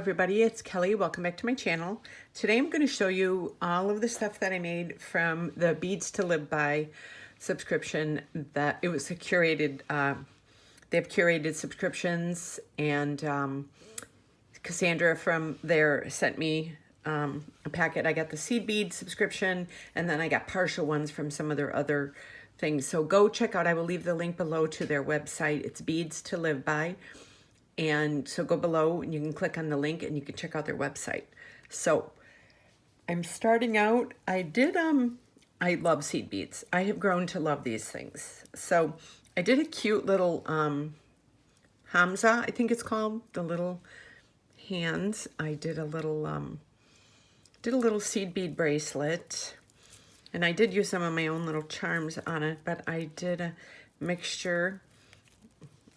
everybody, it's Kelly. Welcome back to my channel. Today I'm going to show you all of the stuff that I made from the Beads to Live By subscription. That it was a curated, they have curated subscriptions, and Cassandra from there sent me a packet. I got the seed bead subscription, and then I got partial ones from some of their other things. So go check out, I will leave the link below to their website. It's Beads to Live By. And so go below and you can click on the link and you can check out their website. So I'm starting out, I love seed beads. I have grown to love these things. So I did a cute little Hamza, I think it's called, the little hands. I did a little seed bead bracelet, and I did use some of my own little charms on it, but I did a mixture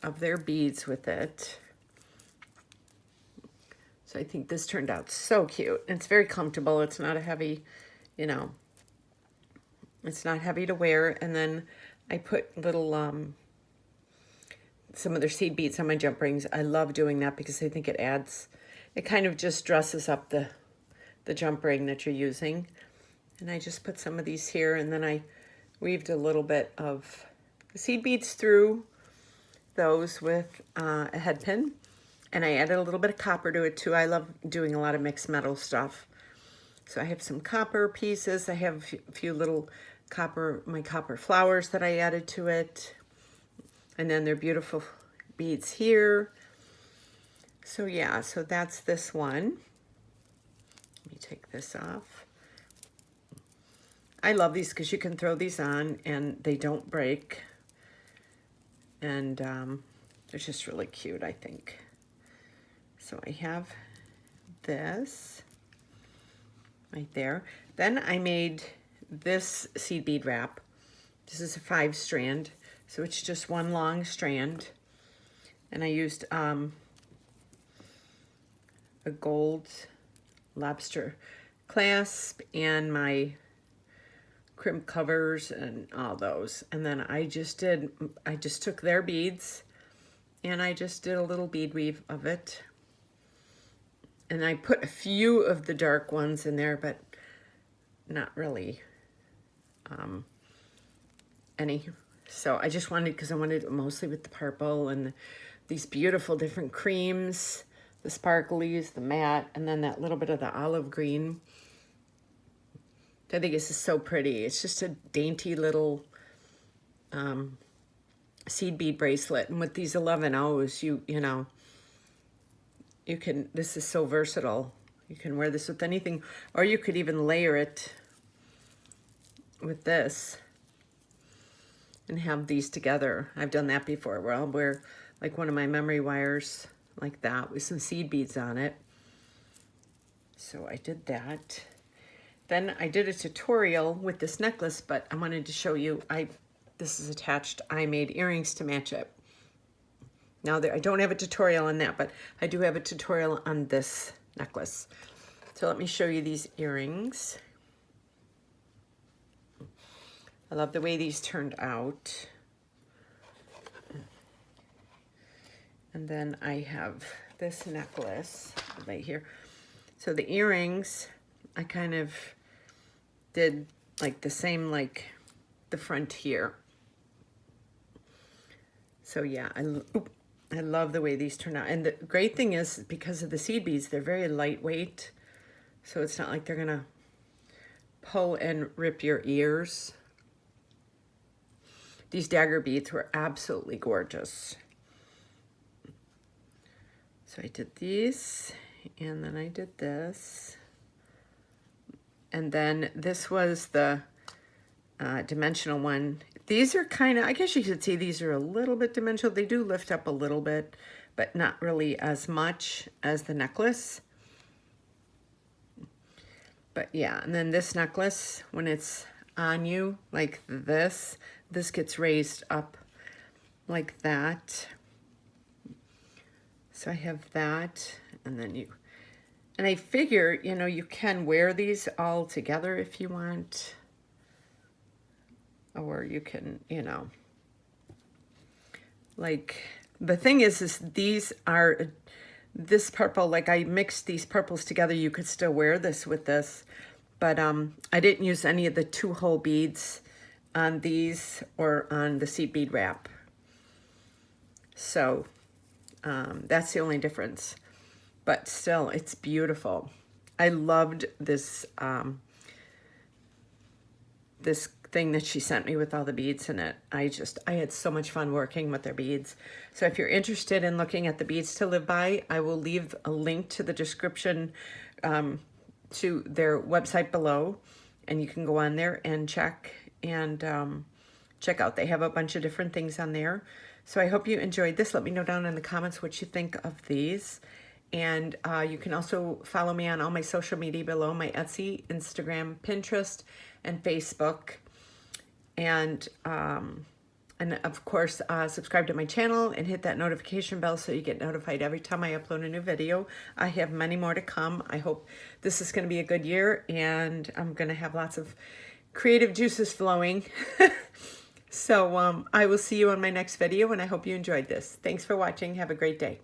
of their beads with it. So I think this turned out so cute. It's very comfortable. It's not a heavy, it's not heavy to wear. And then I put little, some of their seed beads on my jump rings. I love doing that because I think it adds, it kind of just dresses up the jump ring that you're using. And I just put some of these here, and then I weaved a little bit of the seed beads through those with a head pin. And I added a little bit of copper to it too. I love doing a lot of mixed metal stuff. So I have some copper pieces. I have a few little my copper flowers that I added to it. And then they're beautiful beads here. So yeah, so that's this one. Let me take this off. I love these because you can throw these on and they don't break. And they're just really cute, I think. So I have this right there. Then I made this seed bead wrap. This is a 5-strand, so it's just one long strand. And I used a gold lobster clasp and my crimp covers and all those. And then I just took their beads and I just did a little bead weave of it. And I put a few of the dark ones in there, but not really any. So I just wanted, because I wanted it mostly with the purple and these beautiful different creams, the sparklies, the matte, and then that little bit of the olive green. I think this is so pretty. It's just a dainty little seed bead bracelet. And with these 11 O's, you can, this is so versatile. You can wear this with anything, or you could even layer it with this and have these together. I've done that before, where I'll wear like one of my memory wires like that with some seed beads on it. So I did that. Then I did a tutorial with this necklace, but I wanted to show you, this is attached. I made earrings to match it. Now, I don't have a tutorial on that, but I do have a tutorial on this necklace. So let me show you these earrings. I love the way these turned out. And then I have this necklace right here. So the earrings, I kind of did like the same, like the front here. So yeah, I love the way these turn out. And the great thing is, because of the seed beads, they're very lightweight. So it's not like they're gonna pull and rip your ears. These dagger beads were absolutely gorgeous. So I did these, and then I did this. And then this was the dimensional one. These are kind of, I guess you could see these are a little bit dimensional. They do lift up a little bit, but not really as much as the necklace. But yeah, and then this necklace, when it's on you like this gets raised up like that. So I have that, and then and I figure, you can wear these all together if you want. Or you can, like, the thing is these are this purple, like I mixed these purples together. You could still wear this with this, but I didn't use any of the 2-hole beads on these or on the seed bead wrap. So that's the only difference, but still it's beautiful. I loved this this thing that she sent me with all the beads in it. I had so much fun working with their beads. So if you're interested in looking at the beads to live by, I will leave a link to the description to their website below, and you can go on there and check out. They have a bunch of different things on there. So I hope you enjoyed this. Let me know down in the comments what you think of these. And you can also follow me on all my social media below, my Etsy, Instagram, Pinterest, and Facebook. And of course, subscribe to my channel and hit that notification bell so you get notified every time I upload a new video. I have many more to come. I hope this is going to be a good year, and I'm going to have lots of creative juices flowing. So I will see you on my next video, and I hope you enjoyed this. Thanks for watching. Have a great day.